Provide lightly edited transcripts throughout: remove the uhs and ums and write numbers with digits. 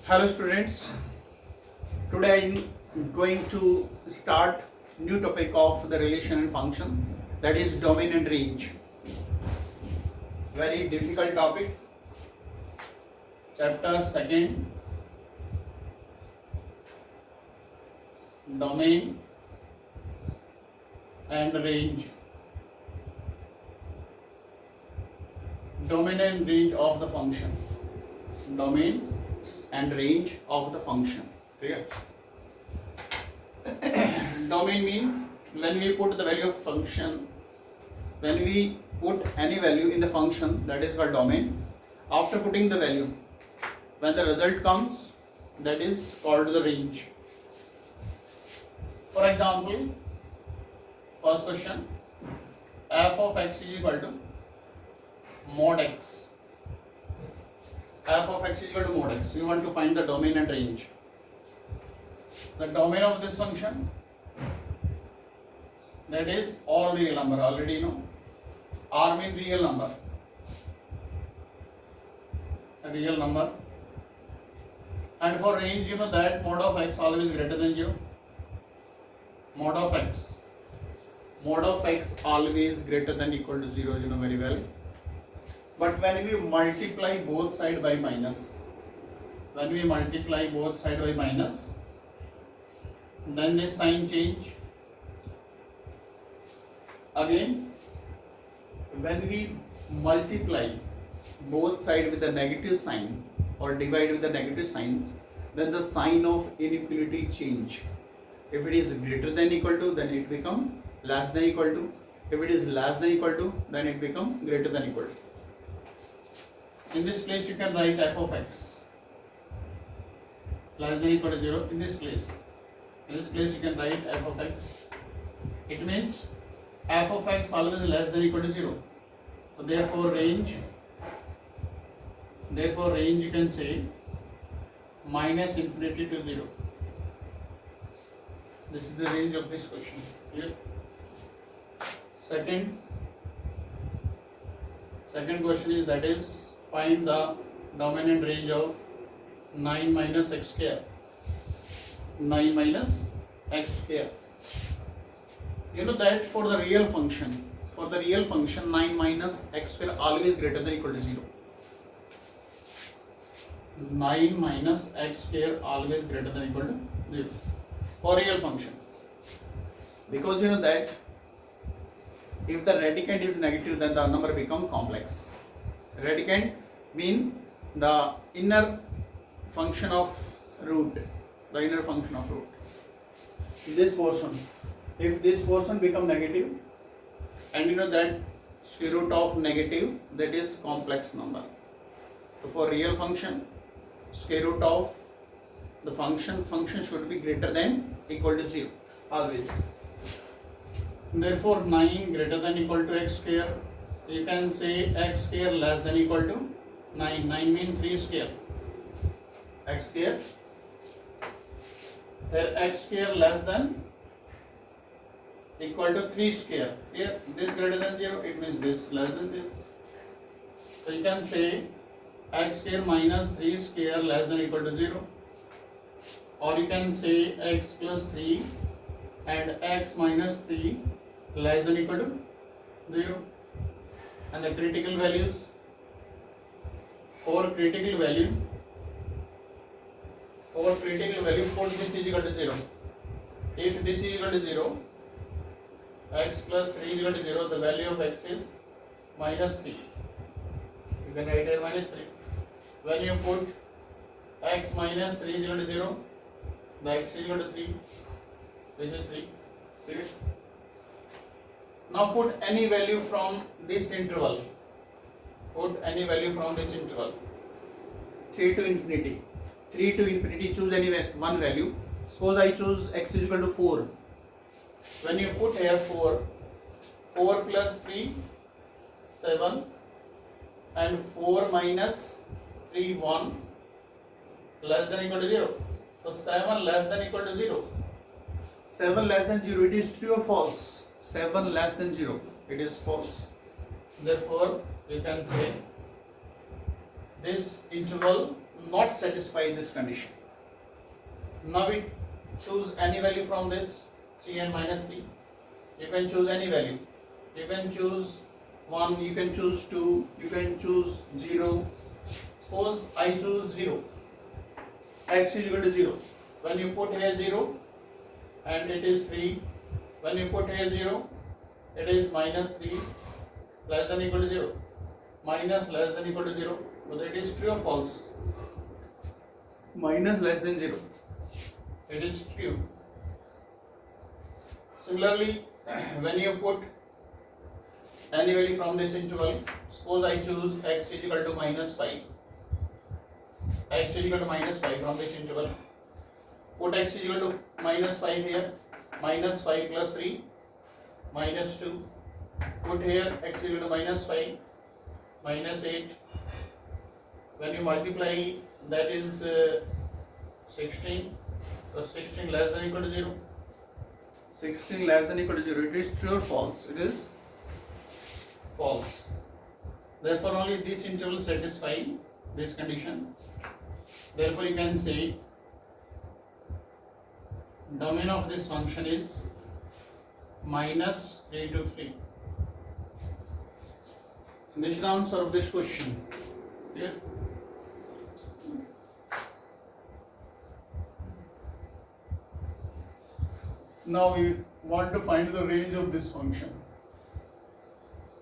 Hello students, today I'm going to start new topic of the relation and function, that is domain and range. Very difficult topic. Chapter 2nd, domain and range. Domain and range of the function. Domain and range of the function. Clear? Domain mean when we put the value of function, when we put any value in the function, that is called domain. After putting the value, when the result comes, that is called the range. For example, first question, f of x is equal to mod x. F of x is equal to mod x. We want to find the domain and range. The domain of this function, that is all real number, already you know. R means real number. A real number. And for range, you know that mod of x always greater than 0. Mod of x. Mod of x always greater than equal to 0, you know very well. But when we multiply both sides by minus, then this sign change. Again, when we multiply both sides with a negative sign or divide with the negative signs, then the sign of inequality change. If it is greater than equal to, then it become less than equal to. If it is less than equal to, then it become greater than equal to. In this place, you can write f of x less than equal to 0. In this place you can write f of x. It means f of x always less than equal to 0. So therefore range you can say minus infinity to 0. This is the range of this question. Clear? Second question is, that is, find the domain and range of 9 minus x square. 9 minus x square. You know that for the real function 9 minus x square always greater than equal to 0. 9 minus x square always greater than equal to 0 for real function. Because you know that if the radicand is negative, then the number become complex. Radicand mean the inner function of root. This portion, if this portion become negative, and you know that square root of negative, that is complex number. So for real function, square root of the function should be greater than equal to 0 always. Therefore 9 greater than equal to x square. You can say x square less than equal to 9. 9 means 3 square. X square. Here x square less than equal to 3 square. Here this greater than 0, it means this less than this. So you can say x square minus 3 square less than equal to 0. Or you can say x plus 3 and x minus 3 less than equal to 0. And the critical values, for critical value put this is equal to 0. If this is equal to 0, x plus 3 is equal to 0, the value of x is minus 3. You can write here minus 3. When you put x minus 3 is equal to 0, the x is equal to 3. This is 3. Okay. Now put any value from this interval. 3 to infinity. Choose any one value. Suppose I choose x is equal to 4. When you put here 4 plus 3, 7, and 4 minus 3, 1, less than equal to 0. So 7 less than equal to 0. 7 less than 0, it is true or false? 7 less than 0, it is false. Therefore, you can say this interval not satisfy this condition. Now we choose any value from this Cn minus p. You can choose any value. You can choose 1, you can choose 2, you can choose 0. Suppose I choose 0. X is equal to 0. When you put here 0 and it is 3. When you put here 0, it is minus 3 less than equal to 0. Minus less than equal to 0. Whether it is true or false. Minus less than 0. It is true. Similarly, when you put any value from this interval, suppose I choose x is equal to minus 5. X is equal to minus 5 from this interval. Put x is equal to minus 5 here. Minus 5 plus 3 minus 2. Put here x is equal to minus 5 minus 8. When you multiply, that is 16 plus 16 less than equal to 0. 16 less than equal to 0. It is true or false? It is false. Therefore, only this interval satisfy this condition. Therefore, you can say domain of this function is minus 3 to 3. This is the answer of this question. Clear? Now we want to find the range of this function.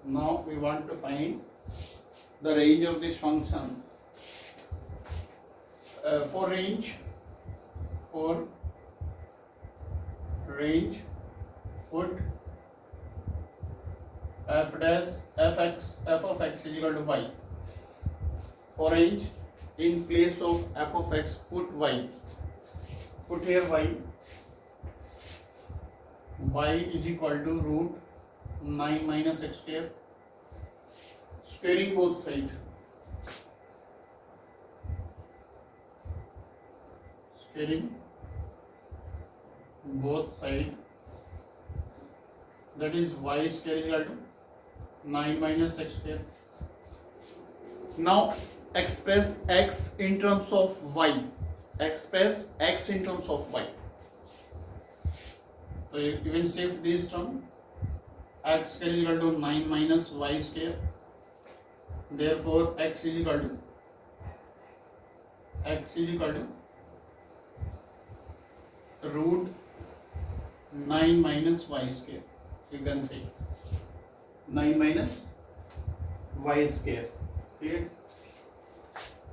Now we want to find the range of this function. For range, put f of x is equal to y. For range, in place of f of x, put y. Put here y. Y is equal to root 9 minus x square. Squaring both sides. Squaring both sides. That is y square is equal to 9 minus x square. Now express x in terms of y. Express x in terms of y. So you can shift this term. X square is equal to 9 minus y square. Therefore x is equal to root 9 minus y square. You can say 9 minus y square. Clear?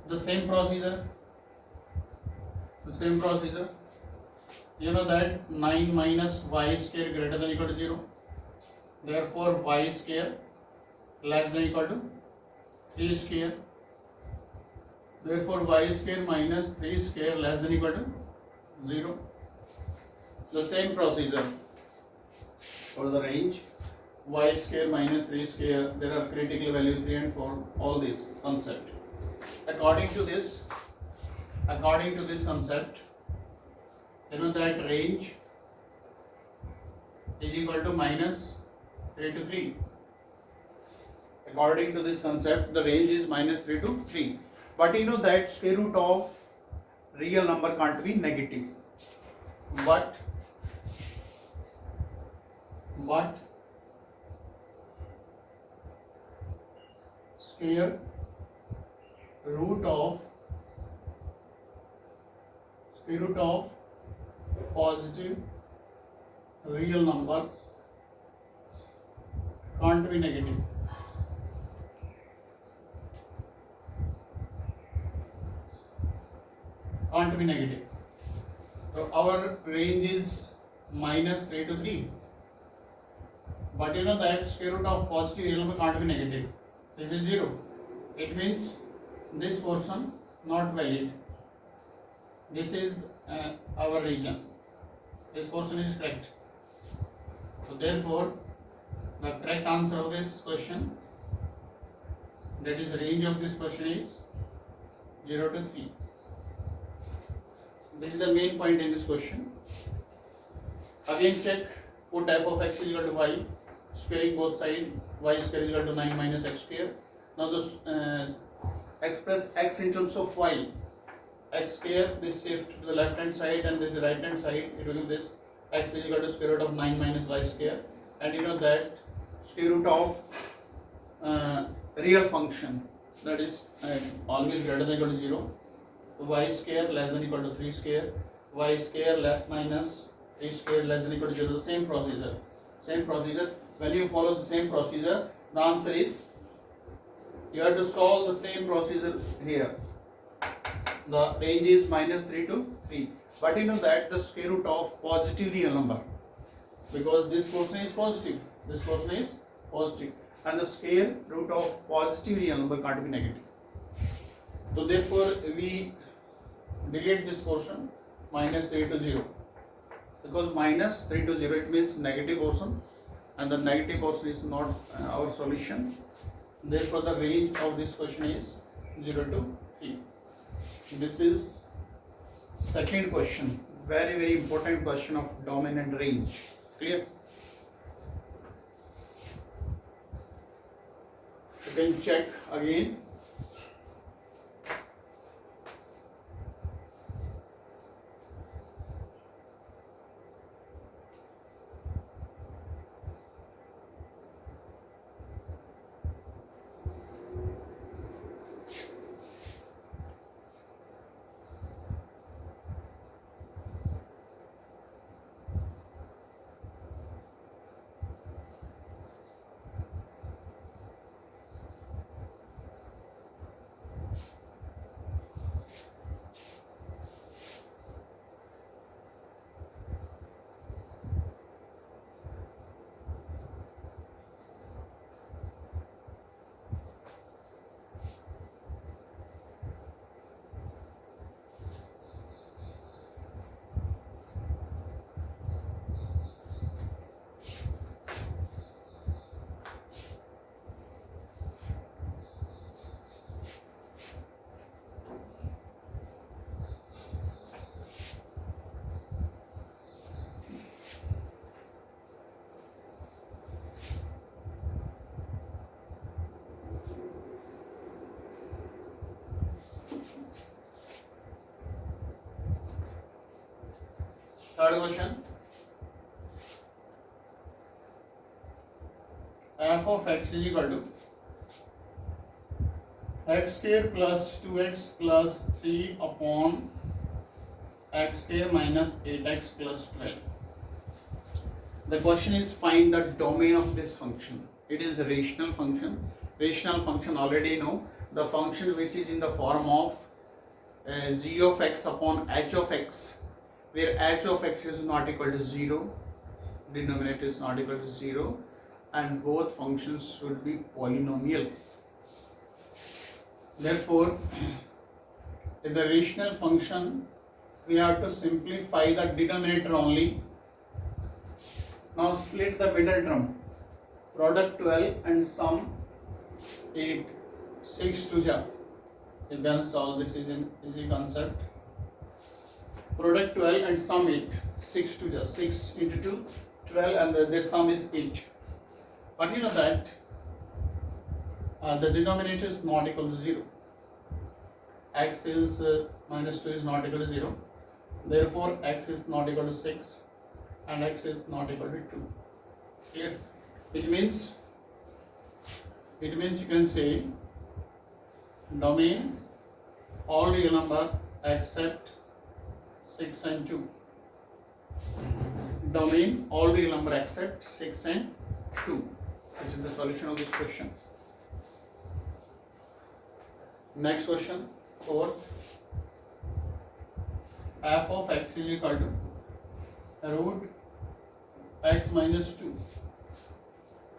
The same procedure. You know that 9 minus y square greater than equal to 0. Therefore y square less than equal to 3 square. Therefore y square minus 3 square less than equal to 0. The same procedure for the range. Y square minus 3 square, there are critical value 3 and 4, all this concept. According to this concept, you know that range is equal to minus 3 to 3. According to this concept, the range is minus 3 to 3. But you know that square root of real number can't be negative. But square root of positive real number can't be negative. So our range is minus 3 to 3. But you know that square root of positive real number can't be negative. This is 0. It means this portion not valid. This is our region. This portion is correct. So therefore, the correct answer of this question, that is range of this question, is 0 to 3. This is the main point in this question. Again check, put f of x is equal to y, squaring both sides, y square is equal to 9 minus x square. Now this express x in terms of y. x square, this shift to the left hand side and this right hand side, it will be this x is equal to square root of 9 minus y square, and you know that square root of real function, that is always greater than equal to 0, y square less than equal to 3 square, y square minus 3 square less than equal to 0. Same procedure. When you follow the same procedure, the answer is, you have to solve the same procedure here. The range is minus 3 to 3, but you know that the square root of positive real number, because this portion is positive, and the square root of positive real number can't be negative. So therefore we delete this portion, minus 3 to 0, because minus 3 to 0 it means negative portion, and the negative portion is not our solution. Therefore the range of this question is 0 to 3. This is second question, very important question of domain and range. Clear? You can check again. Third question, f of x is equal to x square plus 2x plus 3 upon x square minus 8x plus 12. The question is, find the domain of this function. It is a rational function. Rational function already know, the function which is in the form of g of x upon h of x, where h of x is not equal to 0, denominator is not equal to 0, and both functions should be polynomial. Therefore, in the rational function, we have to simplify the denominator only. Now split the middle term, product 12 and sum 8, 6 to ja. You can solve this, is an easy concept. Product 12 and sum 8, 6 to ja, 6 into 2, 12, and the sum is 8. But you know that the denominator is not equal to 0. X is minus 2 is not equal to 0. Therefore, x is not equal to 6 and x is not equal to 2. Clear? It means you can say domain all real number except 6 and 2. Domain all real number except 6 and 2. This is the solution of this question. Next question, 4. F of x is equal to root x minus 2.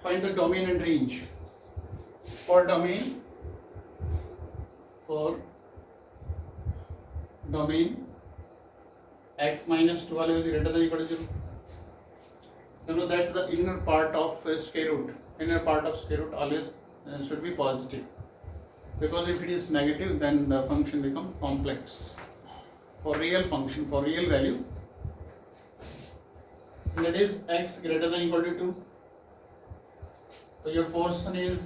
Find the domain and range. For domain x minus 12 is greater than or equal to 0. You know that the inner part of square root always should be positive, because if it is negative then the function becomes complex. For real function, for real value, that is x greater than or equal to 2. So your portion is,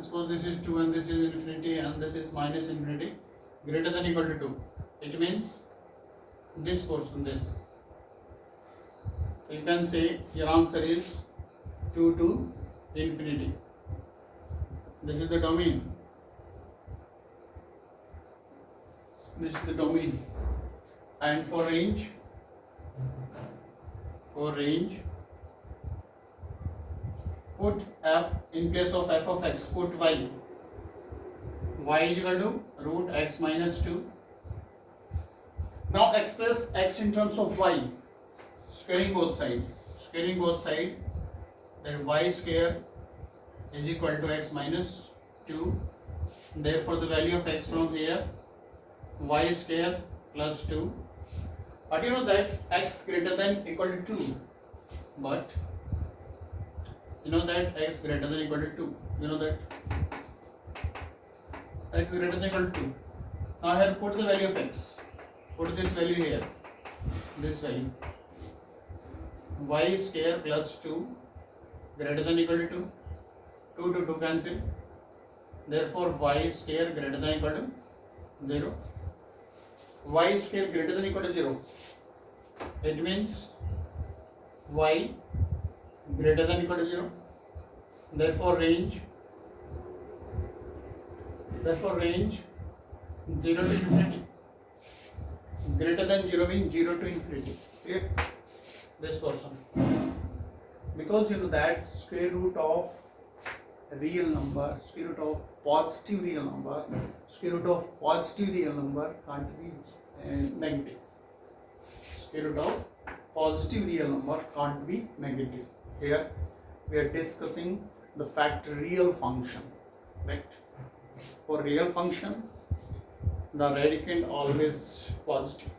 suppose this is 2 and this is infinity and this is minus infinity, greater than or equal to 2. It means this portion, this. So you can say your answer is 2 to infinity. This is the domain. This is the domain. And for range, put f in place of f of x, put y. Y is equal to root x minus 2. Now express x in terms of y, squaring both sides. Then y square is equal to x minus 2. Therefore the value of x from here, y square plus 2. But you know that x greater than equal to 2. But you know that x greater than equal to 2. You know that x greater than equal to 2. Now here put the value of x. Put this value here. This value. Y square plus 2 greater than equal to 2. 2 to 2 cancel. Therefore y square greater than equal to 0. Y square greater than equal to 0. It means y greater than equal to 0. Therefore range 0 to infinity. Greater than 0 means 0 to infinity. Clear? This portion. Because you know that square root of real number, square root of positive real number, square root of positive real number can't be negative. Square root of positive real number can't be negative. Here we are discussing the factorial function, right? For real function, the radicand always positive.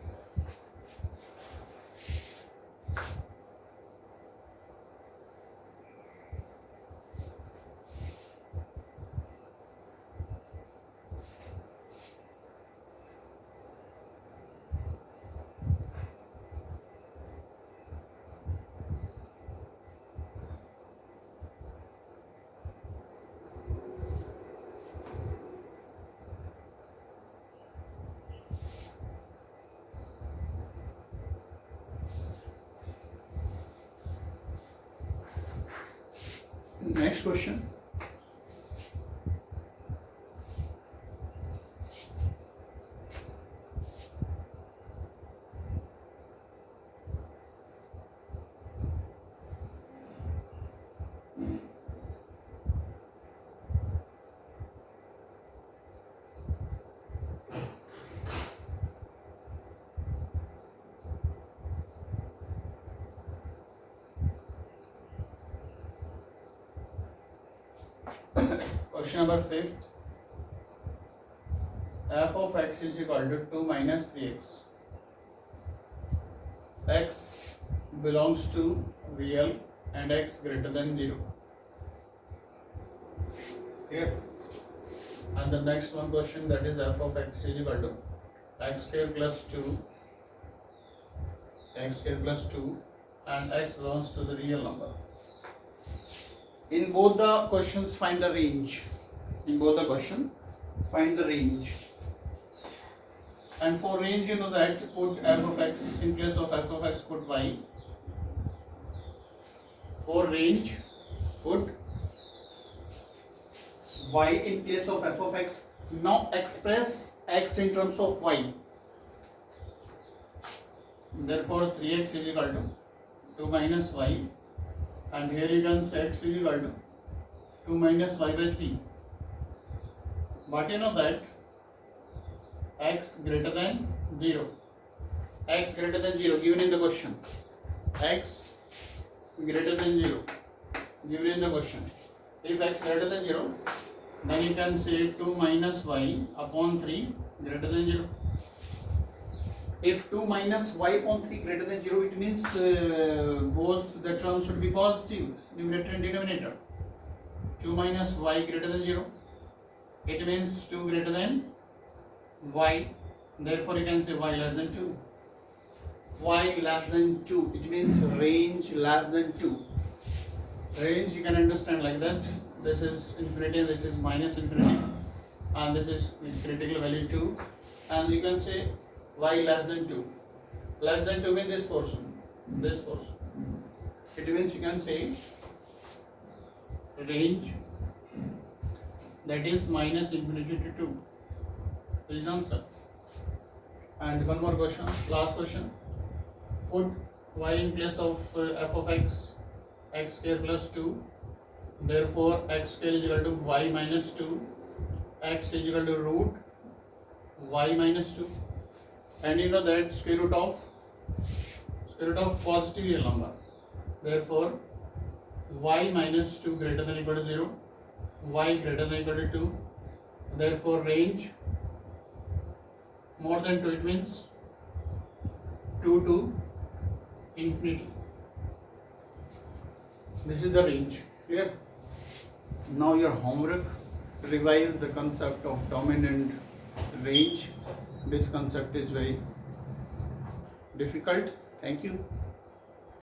Next question. Question number 5. F of x is equal to 2 minus 3x. X belongs to real and x greater than 0. Here. And the next one question, that is f of x is equal to x square plus 2. X square plus 2 and x belongs to the real number. In both the questions find the range. In both the question find the range. And for range you know that put f of x in place of f of x, put y. For range put y in place of f of x. Now express x in terms of y. Therefore 3x is equal to 2 minus y, and here you can say x is equal to 2 minus y by 3. But you know that x greater than 0. X greater than 0 given in the question. X greater than 0 given in the question. If x greater than 0, then you can say 2 minus y upon 3 greater than 0. If 2 minus y upon 3 greater than 0, it means both the terms should be positive, numerator and denominator. 2 minus y greater than 0. It means 2 greater than y. Therefore you can say y less than 2. Y less than 2. It means range less than 2. Range you can understand like that. This is infinity, this is minus infinity, and this is critical value 2. And you can say y less than 2. Less than 2 means this portion. This portion. It means you can say range that is minus infinity to 2. This is answer. And one more question, last question. Put y in place of f of x square plus 2. Therefore, x square is equal to y minus 2. X is equal to root y minus 2. And you know that square root of positive real number. Therefore, y minus 2 greater than or equal to 0. Y greater than or equal to 2. Therefore, range more than 2, it means 2 to infinity. This is the range. Clear? Now your homework, revise the concept of domain and range. This concept is very difficult. Thank you.